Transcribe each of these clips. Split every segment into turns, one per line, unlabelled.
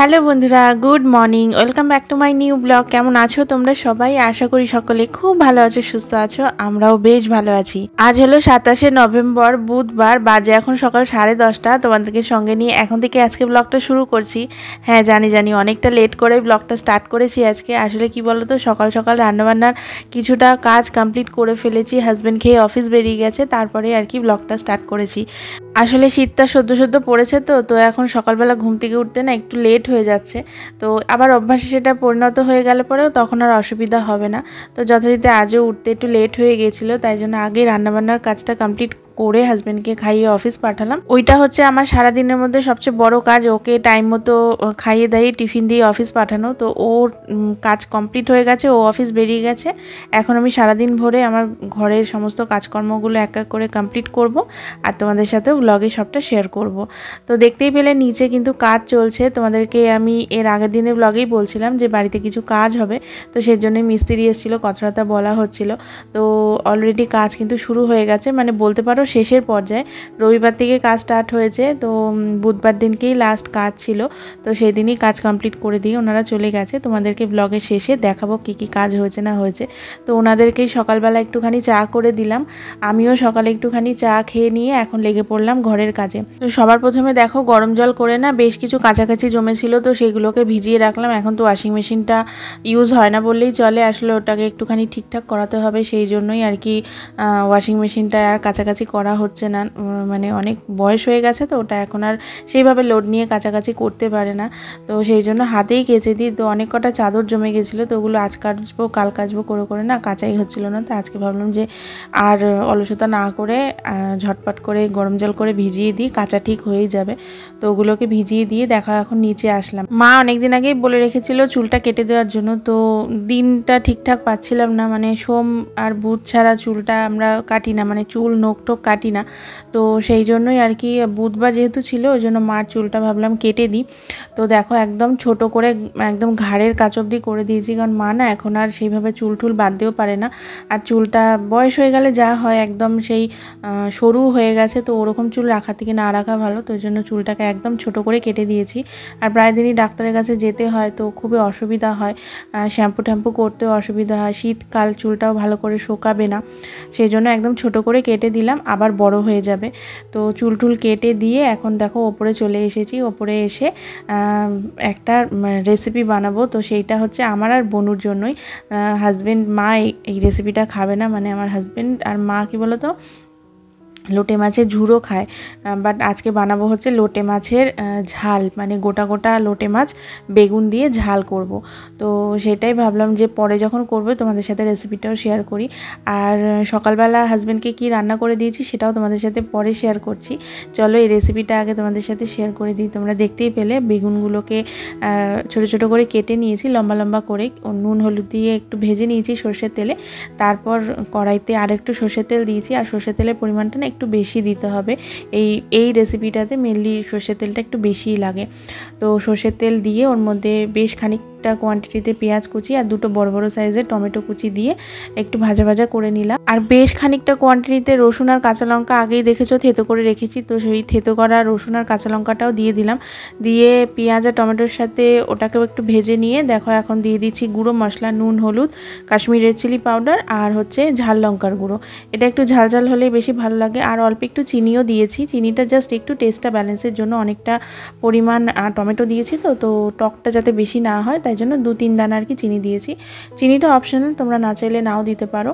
Hello বন্ধুরা, good morning. Welcome back to my new blog. কেমন আছো তোমরা সবাই? আশা করি সকলে খুব ভালো আছো, সুস্থ আছো। আমরাও বেশ ভালো আছি। আজ হলো 27শে নভেম্বর, বুধবার। বাজে এখন সকাল 10:30। তোমাদেরকে সঙ্গে নিয়ে এখন থেকে আজকে ব্লগটা শুরু করছি। হ্যাঁ, জানি অনেকটা লেট করে ব্লগটা স্টার্ট করেছি আজকে। আসলে কি বলো তো, সকাল সকাল রান্নাবান্নার কিছুটা কাজ কমপ্লিট করে ফেলেছি। হাজব্যান্ড খেয়ে অফিস বেরিয়ে গেছে, তারপরে আর কি ব্লগটা স্টার্ট করেছি। আসলে শীতটা সদ্য পড়েছে তো এখন সকালবেলা ঘুম থেকে উঠতে না একটু লেট হয়ে যাচ্ছে। তো আবার অভ্যাসে সেটা পরিণত হয়ে গেলে পরেও তখন আর অসুবিধা হবে না। তো যথারীতি আজও উঠতে একটু লেট হয়ে গিয়েছিলো, তাই জন্য আগে রান্নাবান্নার কাজটা কমপ্লিট করে হাজব্যান্ডকে খাইয়ে অফিস পাঠালাম। ওইটা হচ্ছে আমার সারাদিনের মধ্যে সবচেয়ে বড় কাজ, ওকে টাইম মতো খাইয়ে দাইয়ে টিফিন দিয়ে অফিস পাঠানো। তো ওর কাজ কমপ্লিট হয়ে গেছে, ও অফিস বেরিয়ে গেছে। এখন আমি সারাদিন ভরে আমার ঘরের সমস্ত কাজকর্মগুলো এক এক করে কমপ্লিট করব, আর তোমাদের সাথেও ব্লগে সবটা শেয়ার করব। তো দেখতেই পেলে নিচে কিন্তু কাজ চলছে। তোমাদেরকে আমি এর আগের দিনের ব্লগেই বলছিলাম যে বাড়িতে কিছু কাজ হবে, তো সেজন্য মিস্ত্রি এসেছিলো, কথাটা বলা হচ্ছিল। তো অলরেডি কাজ কিন্তু শুরু হয়ে গেছে, মানে বলতে পারো শেষের পর্যায়ে। রবিবার থেকে কাজ স্টার্ট হয়েছে, তো বুধবার দিনকেই লাস্ট কাজ ছিল। তো সেই দিনই কাজ কমপ্লিট করে দিয়ে ওনারা চলে গেছে। তোমাদেরকে ব্লগের শেষে দেখাবো কী কাজ হয়েছে না হয়েছে। তো ওনাদেরকেই সকালবেলা একটুখানি চা করে দিলাম, আমিও সকালে একটুখানি চা খেয়ে নিয়ে এখন লেগে পড়লাম ঘরের কাজে। তো সবার প্রথমে দেখো গরম জল করে না বেশ কিছু কাছাকাছি জমেছিল, তো সেগুলোকে ভিজিয়ে রাখলাম। এখন তো ওয়াশিং মেশিনটা ইউজ হয় না বললেই চলে, আসলে ওটাকে একটুখানি ঠিকঠাক করাতে হবে, সেই জন্যই আর কি ওয়াশিং মেশিনটা আর কাছাকাছি করা হচ্ছে না। মানে অনেক বয়স হয়ে গেছে, তো ওটা এখন আর সেইভাবে লোড নিয়ে কাছাকাছি করতে পারে না। তো সেই জন্য হাতেই কেচে দিই। তো অনেক কটা চাদর জমে গেছিলো, তো ওগুলো আজ কাচবো কাল কাচবো করে না কাচাই হচ্ছিল না। তো আজকে ভাবলাম যে আর অলসতা না করে ঝটপট করে গরম জল করে ভিজিয়ে দিই, কাচা ঠিক হয়েই যাবে। তো ওগুলোকে ভিজিয়ে দিয়ে দেখা এখন নিচে আসলাম। মা অনেকদিন আগেই বলে রেখেছিল চুলটা কেটে দেওয়ার জন্য, তো দিনটা ঠিকঠাক পাচ্ছিলাম না। মানে সোম আর বুধ ছাড়া চুলটা আমরা কাটি না, মানে চুল নোক টোক কাটি না। তো সেই জন্যই আর কি বুধবার যেহেতু ছিল, ওই জন্য মার চুলটা ভাবলাম কেটে দিই। তো দেখো একদম ছোট করে একদম ঘাড়ের কাছ অবধি করে দিয়েছি, কারণ মা না এখন আর সেইভাবে চুল টুল বাঁধতেও পারে না। আর চুলটা বয়স হয়ে গেলে যা হয় একদম সেই সরু হয়ে গেছে, তো ওরকম চুল রাখা থেকে না রাখা ভালো। তো ওই জন্য চুলটাকে একদম ছোট করে কেটে দিয়েছি। আর প্রায় দিনই ডাক্তারের কাছে যেতে হয়, তো খুবই অসুবিধা হয়, শ্যাম্পু ট্যাম্পু করতেও অসুবিধা হয়, শীতকাল চুলটাও ভালো করে শুকাবে না, সেই জন্য একদম ছোট করে কেটে দিলাম, আবার বড় হয়ে যাবে। তো চুল টুল কেটে দিয়ে এখন দেখো ওপরে চলে এসেছি। ওপরে এসে একটা রেসিপি বানাবো, তো সেইটা হচ্ছে আমার আর বনুর জন্যই। হাজব্যান্ড মা এই রেসিপিটা খাবে না, মানে আমার হাজব্যান্ড আর মা কি বলো তো লোটে মাছের ঝুড়ো খায়, বাট আজকে বানাবো হচ্ছে লোটে মাছের ঝাল, মানে গোটা গোটা লোটে মাছ বেগুন দিয়ে ঝাল করব। তো সেটাই ভাবলাম যে পরে যখন করবো তোমাদের সাথে রেসিপিটাও শেয়ার করি। আর সকালবেলা হাজব্যান্ডকে কি রান্না করে দিয়েছি সেটাও তোমাদের সাথে পরে শেয়ার করছি। চলো এই রেসিপিটা আগে তোমাদের সাথে শেয়ার করে দিই। তোমরা দেখতেই পেলে বেগুনগুলোকে ছোট ছোট করে কেটে নিয়েছি, লম্বা লম্বা করে নুন হলুদ দিয়ে একটু ভেজে নিয়েছি সর্ষের তেলে। তারপর কড়াইতে আর একটু সর্ষের তেল দিয়েছি, আর সর্ষের তেলের পরিমাণটা না একটু বেশি দিতে হবে। এই রেসিপিটাতে মেনলি সর্ষের তেলটা একটু বেশিই লাগে। তো সর্ষের তেল দিয়ে ওর মধ্যে বেশ খানিকটা কোয়ান্টিটিতে পেঁয়াজ কুচি আর দুটো বড় বড় সাইজের টমেটো কুচি দিয়ে একটু ভাজা ভাজা করে নিলাম। আর বেশ খানিকটা কোয়ান্টিটিতে রসুন আর কাঁচা লঙ্কা আগেই দেখেছো থেতো করে রেখেছি, তো সেই থেতো করা রসুন আর কাঁচা লঙ্কাটাও দিয়ে দিলাম। দিয়ে পেঁয়াজ আর টমেটোর সাথে ওটাকেও একটু ভেজে নিয়ে দেখো এখন দিয়ে দিচ্ছি গুঁড়ো মশলা, নুন হলুদ, কাশ্মীরি রেড চিলি পাউডার আর হচ্ছে ঝাল লঙ্কার গুঁড়ো। এটা একটু ঝাল ঝাল হলেই বেশি ভালো লাগে। আর অল্প একটু চিনিও দিয়েছি, চিনিটা জাস্ট একটু টেস্টটা ব্যালেন্সের জন্য। অনেকটা পরিমাণ টমেটো দিয়েছি, তো টকটা যাতে বেশি না হয় তাই জন্য 2-3 দানা আর কি চিনি দিয়েছি। চিনিটা অপশনাল, তোমরা না চাইলে নাও দিতে পারো।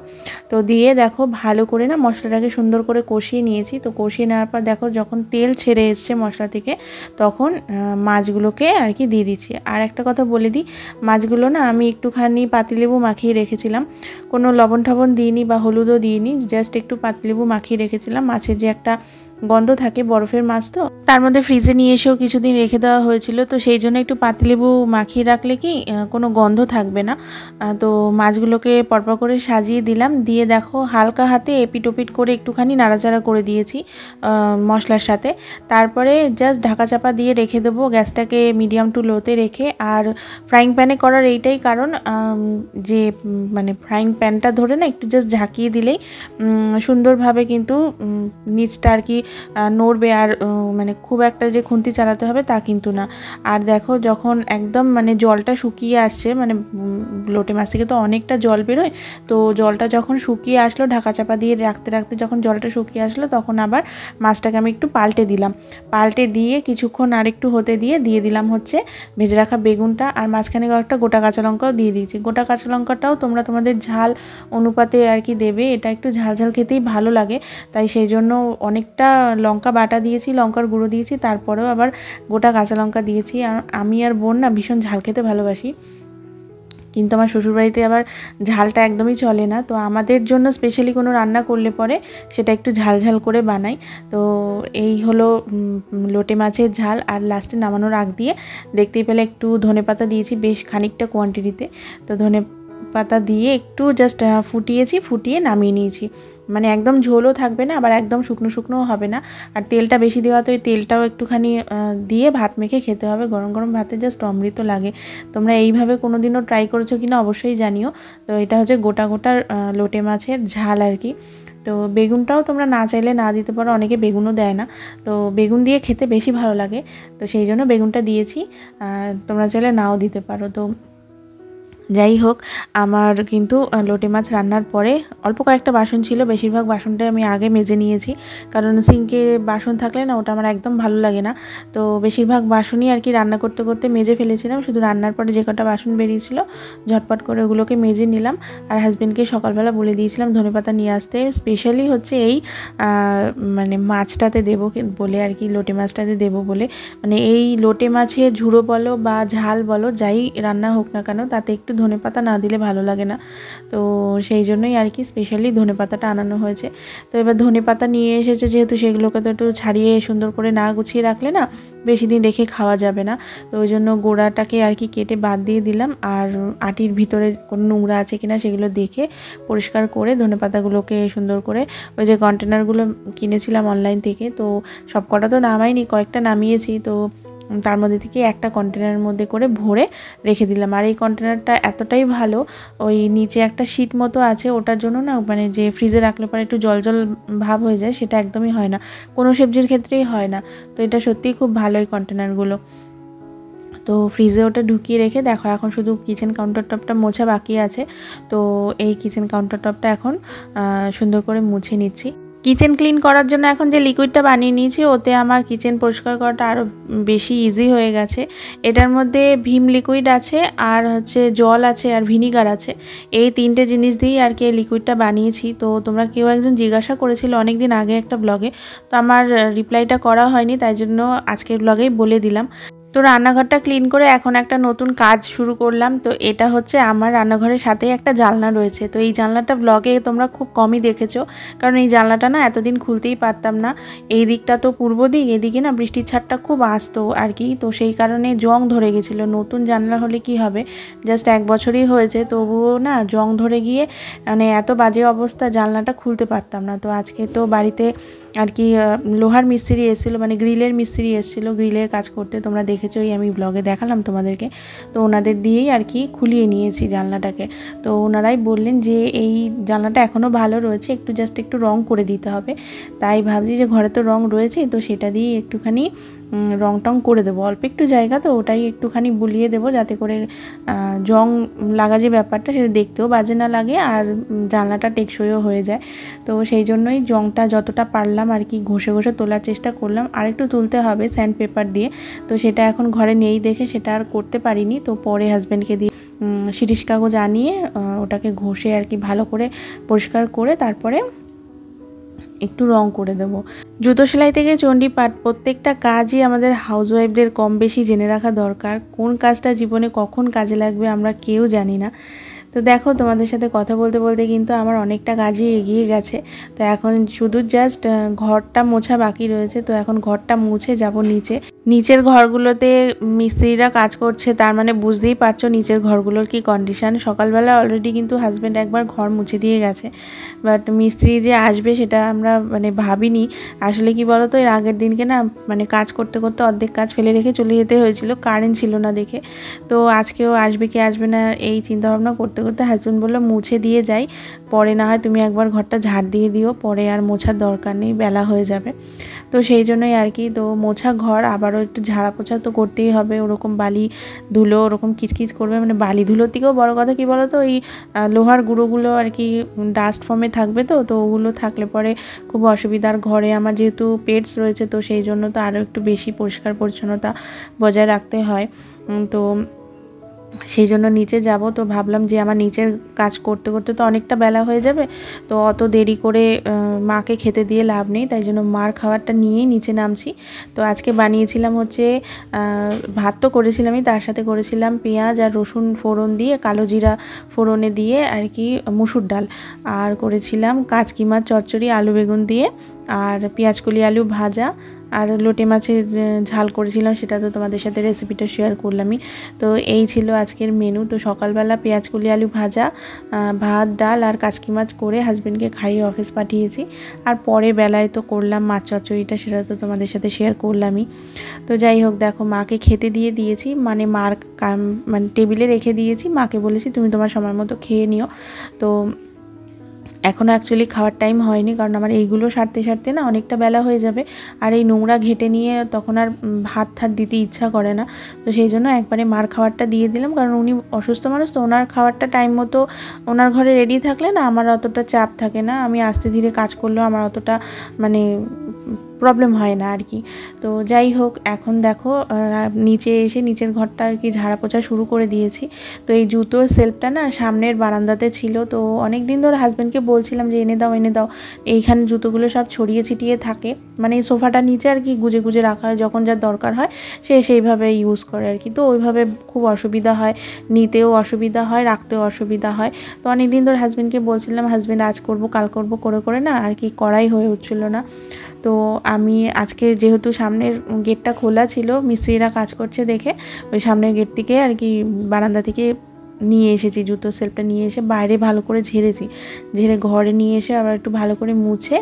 তো দিয়ে দেখো ভালো করে না মশলাটাকে সুন্দর করে কষিয়ে নিয়েছি। তো কষিয়ে নেওয়ার পর দেখো যখন তেল ছেড়ে এসছে মশলা থেকে, তখন মাছগুলোকে আর কি দিয়ে দিচ্ছি। আর একটা কথা বলে দিই, মাছগুলো না আমি একটুখানি পাতিলেবু মাখিয়ে রেখেছিলাম, কোনো লবণ টবণ দিইনি বা হলুদও দিইনি, জাস্ট একটু পাতিলেবু মাখিয়ে রেখেছিলাম। মাছের যে একটা গন্ধ থাকে, বরফের মাছ তো, তার মধ্যে ফ্রিজে নিয়ে এসেও কিছুদিন রেখে দেওয়া হয়েছিল, তো সেই জন্য একটু পাতিলেবু মাখিয়ে রাখলে কি কোনো গন্ধ থাকবে না। তো মাছগুলোকে পরপর করে সাজিয়ে দিলাম, দিয়ে দেখো হালকা হাতে এপিট ওপিট করে একটুখানি নাড়াচাড়া করে দিয়েছি মশলার সাথে। তারপরে জাস্ট ঢাকা চাপা দিয়ে রেখে দেবো, গ্যাসটাকে মিডিয়াম টু লোতে রেখে। আর ফ্রাইং প্যানে করার এইটাই কারণ যে মানে ফ্রাইং প্যানটা ধরে না একটু জাস্ট ঝাঁকিয়ে দিলেই সুন্দরভাবে কিন্তু নিচটা আর কি নড়বে আর মানে খুব একটা যে খুন্তি চালাতে হবে তা কিন্তু না। আর দেখো যখন একদম মানে জলটা শুকিয়ে আসছে, মানে লোটে মাছ থেকে তো অনেকটা জল বেরোয়, তো জলটা যখন শুকিয়ে আসলো ঢাকা চাপা দিয়ে রাখতে রাখতে যখন জলটা শুকিয়ে আসলো তখন আবার মাছটাকে আমি একটু পাল্টে দিলাম। পাল্টে দিয়ে কিছুক্ষণ আর একটু হতে দিয়ে দিলাম হচ্ছে ভেজে রাখা বেগুনটা, আর মাঝখানে একটা গোটা কাঁচা লঙ্কাও দিয়ে দিয়েছি। গোটা কাঁচা লঙ্কাটাও তোমরা তোমাদের ঝাল অনুপাতে আর কি দেবে, এটা একটু ঝাল ঝাল খেতেই ভালো লাগে, তাই সেই জন্য অনেকটা লঙ্কা বাটা দিয়েছি, লঙ্কার গুঁড়ো দিয়েছি, তারপরেও আবার গোটা কাঁচা লঙ্কা দিয়েছি। আর আমি আর বোন না ভীষণ ঝাল খেতে ভালোবাসি, কিন্তু আমার শ্বশুরবাড়িতে আবার ঝালটা একদমই চলে না, তো আমাদের জন্য স্পেশালি কোনো রান্না করলে পরে সেটা একটু ঝাল ঝাল করে বানাই। তো এই হলো লোটে মাছের ঝাল। আর লাস্টে নামানোর আগ দিয়ে দেখতেই পেলে একটু ধনেপাতা দিয়েছি বেশ খানিকটা কোয়ান্টিটিতে, তো ধনে পাতা দিয়ে একটু জাস্ট ফুটিয়ে নামিয়ে নিয়েছি। মানে একদম ঝোলও থাকবে না, আবার একদম শুকনো শুকনোও হবে না। আর তেলটা বেশি দেওয়া, তো ওই তেলটাও একটুখানি দিয়ে ভাত মেখে খেতে হবে, গরম গরম ভাতে জাস্ট অমৃত লাগে। তোমরা এইভাবে কোনো দিনও ট্রাই করেছো কিনা অবশ্যই জানিও। তো এটা হচ্ছে গোটা গোটা লোটে মাছের ঝাল আর কি। তো বেগুনটাও তোমরা না চাইলে না দিতে পারো, অনেকে বেগুনও দেয় না, তো বেগুন দিয়ে খেতে বেশি ভালো লাগে, তো সেই জন্য বেগুনটা দিয়েছি। তোমরা চাইলে নাও দিতে পারো। তো যাই হোক, আমার কিন্তু লোটে মাছ রান্নার পরে অল্প কয়েকটা বাসন ছিল, বেশিরভাগ বাসনটাই আমি আগে মেজে নিয়েছি, কারণ সিঙ্কে বাসন থাকলে না ওটা আমার একদম ভালো লাগে না। তো বেশিরভাগ বাসনই আর কি রান্না করতে করতে মেজে ফেলেছিলাম, শুধু রান্নার পরে যে কটা বাসন বেরিয়েছিল ঝটপট করে ওগুলোকে মেজে নিলাম। আর হাজব্যান্ডকে সকালবেলা বলে দিয়েছিলাম ধনেপাতা নিয়ে আসতে, স্পেশালি হচ্ছে এই মানে মাছটাতে দেবো বলে আর কি, লোটে মাছটাতে দেবো বলে। মানে এই লোটে মাছের ঝুড়ো বলো বা ঝাল বলো যাই রান্না হোক না কেন, তাতে একটু ধনেপাতা না দিলে ভালো লাগে না, তো সেই জন্যই আর কি স্পেশালি ধনেপাতাটা আনানো হয়েছে। তো এবার ধনেপাতা নিয়ে এসেছে যেহেতু, সেগুলোকে তো একটু ছাড়িয়ে সুন্দর করে না গুছিয়ে রাখলে না বেশি দিন রেখে খাওয়া যাবে না, তো ওই জন্য গোড়াটাকে আর কি কেটে বাদ দিয়ে দিলাম। আর আটির ভিতরে কোনো নোংরা আছে কিনা সেগুলো দেখে পরিষ্কার করে ধনেপাতাগুলোকে সুন্দর করে ওই যে কন্টেনারগুলো কিনেছিলাম অনলাইন থেকে, তো সব কটা তো নামাইনি, কয়েকটা নামিয়েছি, তো তার মধ্যে থেকে একটা কন্টেনারের মধ্যে করে ভরে রেখে দিলাম। আর এই কন্টেনারটা এতটাই ভালো, ওই নিচে একটা শীট মতো আছে, ওটার জন্য না মানে যে ফ্রিজে রাখলে পরে একটু জল জল ভাব হয়ে যায়, সেটা একদমই হয় না, কোনো সবজির ক্ষেত্রেই হয় না। তো এটা সত্যিই খুব ভালো এই কন্টেনারগুলো। তো ফ্রিজে ওটা ঢুকিয়ে রেখে দেখো এখন শুধু কিচেন কাউন্টার টপটা মোছা বাকি আছে, তো এই কিচেন কাউন্টার টপটা এখন সুন্দর করে মুছে নিচ্ছি। কিচেন ক্লিন করার জন্য এখন যে লিকুইডটা বানিয়ে নিয়েছি, ওতে আমার কিচেন পরিষ্কার করাটা আরও বেশি ইজি হয়ে গেছে। এটার মধ্যে ভিম লিকুইড আছে, আর হচ্ছে জল আছে, আর ভিনিগার আছে, এই তিনটে জিনিস দিয়েই আর কি এই লিকুইডটা বানিয়েছি। তো তোমরা কেউ একজন জিজ্ঞাসা করেছিল অনেক দিন আগে একটা ব্লগে, তো আমার রিপ্লাইটা করা হয়নি, তাই জন্য আজকের ব্লগেই বলে দিলাম। তো রান্নাঘরটা ক্লিন করে এখন একটা নতুন কাজ শুরু করলাম। তো এটা হচ্ছে আমার রান্নাঘরের সাথেই একটা জানলা রয়েছে, তো এই জানলাটা ব্লগে তোমরা খুব কমই দেখেছো, কারণ এই জানলাটা না এতদিন খুলতেই পারতাম না। এই দিকটা তো পূর্ব দিক, এদিকে না বৃষ্টির ছাটটা খুব আসতো আর কি, তো সেই কারণে জং ধরে গেছিলো। নতুন জানলা হলে কি হবে, জাস্ট 1 বছরই হয়েছে, তবুও না জং ধরে গিয়ে মানে এত বাজে অবস্থা, জানলাটা খুলতে পারতাম না। তো আজকে তো বাড়িতে আর কি লোহার মিস্ত্রি এসেছিলো, মানে গ্রিলের মিস্ত্রি এসেছিলো গ্রিলের কাজ করতে, তোমরা দেখেছোই, আমি ব্লগে দেখালাম তোমাদেরকে। তো ওনাদের দিয়েই আর কি খুলিয়ে নিয়েছি জানলাটাকে। তো ওনারাই বললেন যে এই জানলাটা এখনও ভালো রয়েছে, একটু রং করে দিতে হবে, তাই ভাবছি যে ঘরে তো রং রয়েছে, তো সেটা দিয়ে একটুখানি রং টং করে দেবো, অল্প একটু জায়গা তো ওটাই একটুখানি বুলিয়ে দেবো, যাতে করে জং লাগা যে ব্যাপারটা সেটা দেখতেও বাজে না লাগে, আর জানলাটা টেকসইও হয়ে যায়। তো সেই জন্যই জংটা যতটা পারলাম আর কি ঘষে ঘষে তোলার চেষ্টা করলাম, আর একটু তুলতে হবে স্যান্ড পেপার দিয়ে, তো সেটা এখন ঘরে নেই দেখে সেটা আর করতে পারিনি। তো পরে হাজব্যান্ডকে দিয়ে শিরিষ কাগজ আনিয়ে ওটাকে ঘষে আর কি ভালো করে পরিষ্কার করে তারপরে একটু রং করে দেব। জুতো সেলাই থেকে চণ্ডীপাঠ প্রত্যেকটা কাজই আমাদের হাউসওয়াইফদের কম বেশি জেনে রাখা দরকার, কোন কাজটা জীবনে কখন কাজে লাগবে আমরা কেউ জানি না। তো দেখো তোমাদের সাথে কথা বলতে বলতে কিন্তু আমার অনেকটা কাজই এগিয়ে গেছে। তো এখন শুধু জাস্ট ঘরটা মোছা বাকি রয়েছে, তো এখন ঘরটা মুছে যাব নিচের ঘরগুলোতে মিস্ত্রিরা কাজ করছে, তার মানে বুঝতেই পারছো নিচের ঘরগুলোর কি কন্ডিশান। সকালবেলা অলরেডি কিন্তু হাজব্যান্ড একবার ঘর মুছে দিয়ে গেছে, বাট মিস্ত্রি যে আসবে সেটা আমরা মানে ভাবিনি। আসলে কি বলো তো, এর আগের দিনকে না মানে কাজ করতে করতে অর্ধেক কাজ ফেলে রেখে চলে যেতে হয়েছিল, কারেন্ট ছিল না দেখে। তো আজকেও আসবে কি আসবে না এই চিন্তাভাবনা করতে করতে করতে হাজব্যান্ড বললো মুছে দিয়ে যাই, পরে না হয় তুমি একবার ঘরটা ঝাড় দিয়ে দিও, পরে আর মোছার দরকার নেই, বেলা হয়ে যাবে। তো সেই জন্যই আর কি, তো মোছা ঘর আবারও একটু ঝাড়া পোছা তো করতেই হবে, ওরকম বালি ধুলো ওরকম কিচকিচ করবে, মানে বালি ধুলোর থেকেও বড় কথা কি বলো তো, ওই লোহার গুঁড়োগুলো আর কি ডাস্ট ফর্মে থাকবে, তো ওগুলো থাকলে পরে খুব অসুবিধার। ঘরে আমার যেহেতু পেটস রয়েছে, তো সেই জন্য তো আরও একটু বেশি পরিষ্কার পরিচ্ছন্নতা বজায় রাখতে হয়। তো সেই জন্য নিচে যাব, তো ভাবলাম যে আমার নিচের কাজ করতে করতে তো অনেকটা বেলা হয়ে যাবে, তো অত দেরি করে মাকে খেতে দিয়ে লাভ নেই, তাই জন্য মার খাবারটা নিয়েই নিচে নামছি। তো আজকে বানিয়েছিলাম হচ্ছে ভাত তো করেছিলামই, তার সাথে করেছিলাম পেঁয়াজ আর রসুন ফোড়ন দিয়ে, কালো জিরা ফোড়নে দিয়ে আর কি মুসুর ডাল, আর করেছিলাম কাচকি মাছ চচ্চড়ি আলু বেগুন দিয়ে, আর পেঁয়াজকলি আলু ভাজা, আর লোটে মাছের ঝাল করেছিলাম, সেটা তো তোমাদের সাথে রেসিপিটা শেয়ার করলামই। তো এই ছিল আজকের মেনু। তো সকালবেলা পেঁয়াজকলি আলু ভাজা, ভাত ডাল আর কাচকি মাছ করে হাজব্যান্ডকে খাইয়ে অফিস পাঠিয়েছি, আর পরে বেলায় তো করলাম মাছ চচ্চড়িটা, সেটা তো তোমাদের সাথে শেয়ার করলামই। তো যাই হোক, দেখো মাকে খেতে দিয়ে দিয়েছি, মানে মার মানে টেবিলে রেখে দিয়েছি, মাকে বলেছি তুমি তোমার সময় মতো খেয়ে নিও। তো এখনও অ্যাকচুয়ালি খাওয়ার টাইম হয়নি, কারণ আমার এইগুলো সারতে সারতে না অনেকটা বেলা হয়ে যাবে, আর এই নোংরা ঘেটে নিয়ে তখন আর ভাত ঠাত দিতে ইচ্ছা করে না। তো সেই জন্য একবারে মার খাবারটা দিয়ে দিলাম, কারণ উনি অসুস্থ মানুষ, তো ওনার খাবারটা টাইম মতো ওনার ঘরে রেডি থাকলে না আমার অতটা চাপ থাকে না, আমি আস্তে ধীরে কাজ করলেও আমার অতটা মানে প্রবলেম হয় না আর কি। তো যাই হোক, এখন দেখো নিচে এসে নিচের ঘরটা আর কি ঝাড়া পোছা শুরু করে দিয়েছি। তো এই জুতোর সেলফটা না সামনের বারান্দাতে ছিল, তো অনেক দিন ধরে হাজব্যান্ডকে বলছিলাম যে এনে দাও এনে দাও, এইখানে জুতোগুলো সব ছড়িয়ে ছিটিয়ে থাকে, মানে এই সোফাটা নিচে আর কি গুজে গুজে রাখা হয়, যখন যার দরকার হয় সে সেইভাবে ইউজ করে আর কি। তো ওইভাবে খুব অসুবিধা হয়, নিতেও অসুবিধা হয়, রাখতেও অসুবিধা হয়। তো অনেক দিন ধরে হাজব্যান্ডকে বলছিলাম, হাজব্যান্ড আজ করবো কাল করবো করে করে না আর কি করাই হয়ে উঠছিল না। তো আমি আজকে যেহেতু সামনের গেটটা খোলা ছিল, মিস্ত্রিরা কাজ করছে দেখে ওই সামনের গেট থেকে আর কি বারান্দা থেকে নিয়ে এসেছি, জুতোর সেলফটা নিয়ে এসে বাইরে ভালো করে ঝেড়েছি, ঝেড়ে ঘরে নিয়ে এসে আবার একটু ভালো করে মুছে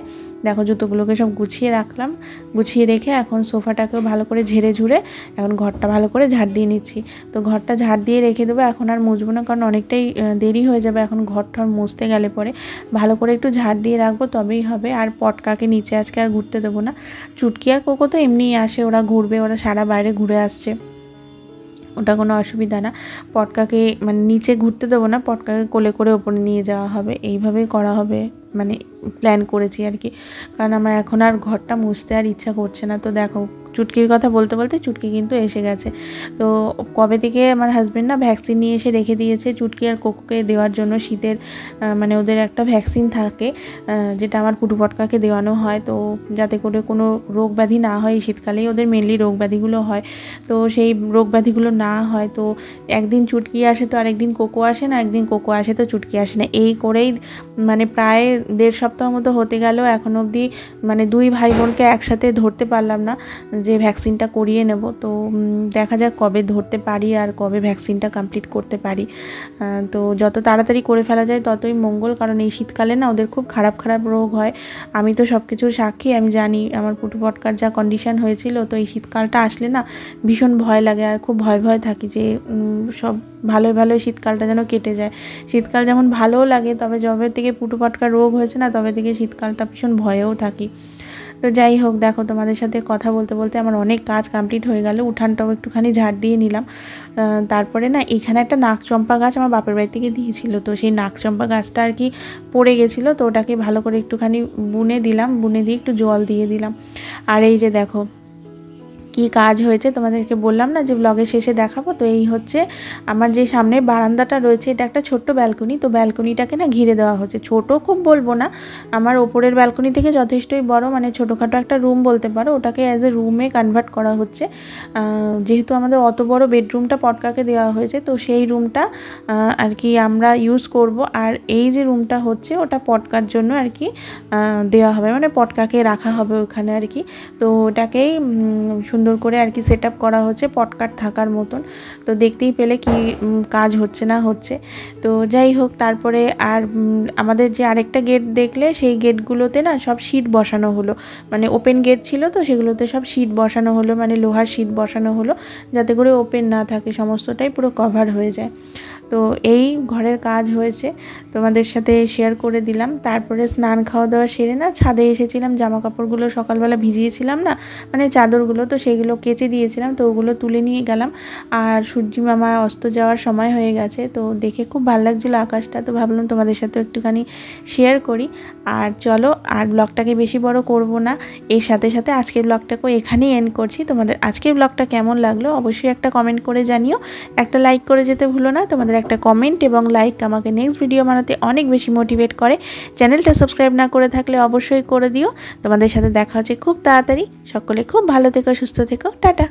দেখো জুতোগুলোকে সব গুছিয়ে রাখলাম, গুছিয়ে রেখে এখন সোফাটাকেও ভালো করে ঝেড়ে ঝুড়ে এখন ঘরটা ভালো করে ঝাড় দিয়ে নিচ্ছি। তো ঘরটা ঝাড় দিয়ে রেখে দেবো, এখন আর মুছবো না, কারণ অনেকটাই দেরি হয়ে যাবে এখন ঘর ঠর মুছতে গেলে পরে, ভালো করে একটু ঝাড় দিয়ে রাখবো তবেই হবে। আর পটকাকে নিচে আজকে আর ঘুরতে দেবো না, চুটকি আর কোকো তো এমনিই আসে, ওরা ঘুরবে, ওরা সারা বাইরে ঘুরে আসছে, ওটা কোনো অসুবিধা না। পটকাকে মানে নিচে ঘুরতে দেবো না, পটকাকে কোলে করে ওপরে নিয়ে যাওয়া হবে, এইভাবেই করা হবে, মানে প্ল্যান করেছি আর কি, কারণ আমার এখন আর ঘরটা মুছতে আর ইচ্ছা করছে না। তো দেখো চুটকির কথা বলতে বলতে চুটকি কিন্তু এসে গেছে। তো কবে থেকে আমার হাজব্যান্ড না ভ্যাকসিন নিয়ে এসে রেখে দিয়েছে চুটকি আর কোকোকে দেওয়ার জন্য, শীতের মানে ওদের একটা ভ্যাকসিন থাকে যেটা আমার পুটু পটকাকে দেওয়ানো হয়, তো যাতে করে কোনো রোগ ব্যাধি না হয়, শীতকালেই ওদের মেনলি রোগ ব্যাধিগুলো হয়, তো সেই রোগ ব্যাধিগুলো না হয়। তো একদিন চুটকি আসে তো আরেকদিন কোকো আসে না, একদিন কোকো আসে তো চুটকি আসে না, এই করেই মানে প্রায় 1.5 সপ্তাহ মতো হতে গেল, এখন অবধি মানে 2 ভাই বোনকে একসাথে ধরতে পারলাম না যে ভ্যাকসিনটা করিয়ে নেব। তো দেখা যাক কবে ধরতে পারি আর কবে ভ্যাকসিনটা কমপ্লিট করতে পারি। তো যত তাড়াতাড়ি করে ফেলা যায় ততই মঙ্গল, কারণ এই শীতকালে না ওদের খুব খারাপ খারাপ রোগ হয়, আমি তো সব কিছুর সাক্ষী, আমি জানি আমার পুটু পটকার যা কন্ডিশন হয়েছিল। তো এই শীতকালটা আসলে না ভীষণ ভয় লাগে, আর খুব ভয় ভয় থাকি যে সব ভালোই ভালোই শীতকালটা যেন কেটে যায়। শীতকাল যেমন ভালোও লাগে, তবে যবে থেকে পুটু পটকার রোগ হয়েছে না তবে থেকে শীতকালটা ভীষণ ভয়েও থাকি। তো যাই হোক, দেখো তোমাদের সাথে কথা বলতে বলতে আমার অনেক কাজ কমপ্লিট হয়ে গেল, উঠানটাও একটুখানি ঝাড় দিয়ে নিলাম। তারপরে না এখানে একটা নাকচম্পা গাছ আমার বাপের বাড়ি থেকে দিয়েছিল, তো সেই নাকচম্পা গাছটা আর কি পড়ে গেছিলো, তো ওটাকে ভালো করে একটুখানি বুনে দিলাম, বুনে দিয়ে একটু জল দিয়ে দিলাম। আর এই যে দেখো কি কাজ হয়েছে তোমাদেরকে বললাম না যে ব্লগের শেষে দেখাবো, তো এই হচ্ছে আমার যে সামনে বারান্দাটা রয়েছে, এটা একটা ছোট্ট ব্যালকনি, তো ব্যালকনিটাকে না ঘিরে দেওয়া হচ্ছে, ছোট খুব বলবো না, আমার ওপরের ব্যালকনি থেকে যথেষ্টই বড়, মানে ছোটোখাটো একটা রুম বলতে পারো, ওটাকে অ্যাজ এ রুমে কনভার্ট করা হচ্ছে। যেহেতু আমাদের অত বড় বেডরুমটা পটকাকে দেওয়া হয়েছে, তো সেই রুমটা আর কি আমরা ইউজ করব, আর এই যে রুমটা হচ্ছে ওটা পটকার জন্য আর কি দেওয়া হবে, মানে পটকাকে রাখা হবে ওখানে আর কি। তো ওটাকেই সুন্দর করে আর কি সেট আপ করা হচ্ছে পটকার থাকার মতন। তো দেখতেই পেলে কি কাজ হচ্ছে না হচ্ছে। তো যাই হোক, তারপরে আর আমাদের যে আরেকটা গেট দেখলে সেই গেটগুলোতে না সব শীট বসানো হলো, মানে ওপেন গেট ছিল তো সেগুলোতে সব শীট বসানো হলো, মানে লোহার শীট বসানো হলো যাতে করে ওপেন না থাকে, সমস্তটাই পুরো কভার হয়ে যায়। তো এই ঘরের কাজ হয়েছে, তোমাদের সাথে শেয়ার করে দিলাম। তারপরে স্নান খাওয়া দাওয়া সেরে না ছাদে এসেছিলাম, জামা কাপড়গুলো সকালবেলা ভিজিয়েছিলাম না, মানে চাদরগুলো, তো সেইগুলো কেচে দিয়েছিলাম, তো ওগুলো তুলে নিয়ে গেলাম। আর সূর্যি মামা অস্ত যাওয়ার সময় হয়ে গেছে, তো দেখে খুব ভালো লাগছিলো আকাশটা, তো ভাবলাম তোমাদের সাথে একটুখানি শেয়ার করি। আর চলো, আর ব্লগটাকে বেশি বড় করব না, এর সাথে সাথে আজকের ব্লগটাকেও এখানেই এন্ড করছি। তোমাদের আজকের ব্লগটা কেমন লাগলো অবশ্যই একটা কমেন্ট করে জানিও, একটা লাইক করে যেতে ভুলো না। তোমাদের একটা কমেন্ট এবং লাইক আমাকে নেক্সট ভিডিও বানাতে অনেক বেশি মোটিভেট করে। চ্যানেলটা সাবস্ক্রাইব না করে থাকলে অবশ্যই করে দিও। তোমাদের সাথে দেখা হচ্ছে খুব তাড়াতাড়ি। সকলে খুব ভালো থেকো, সুস্থ থেকো, টাটা।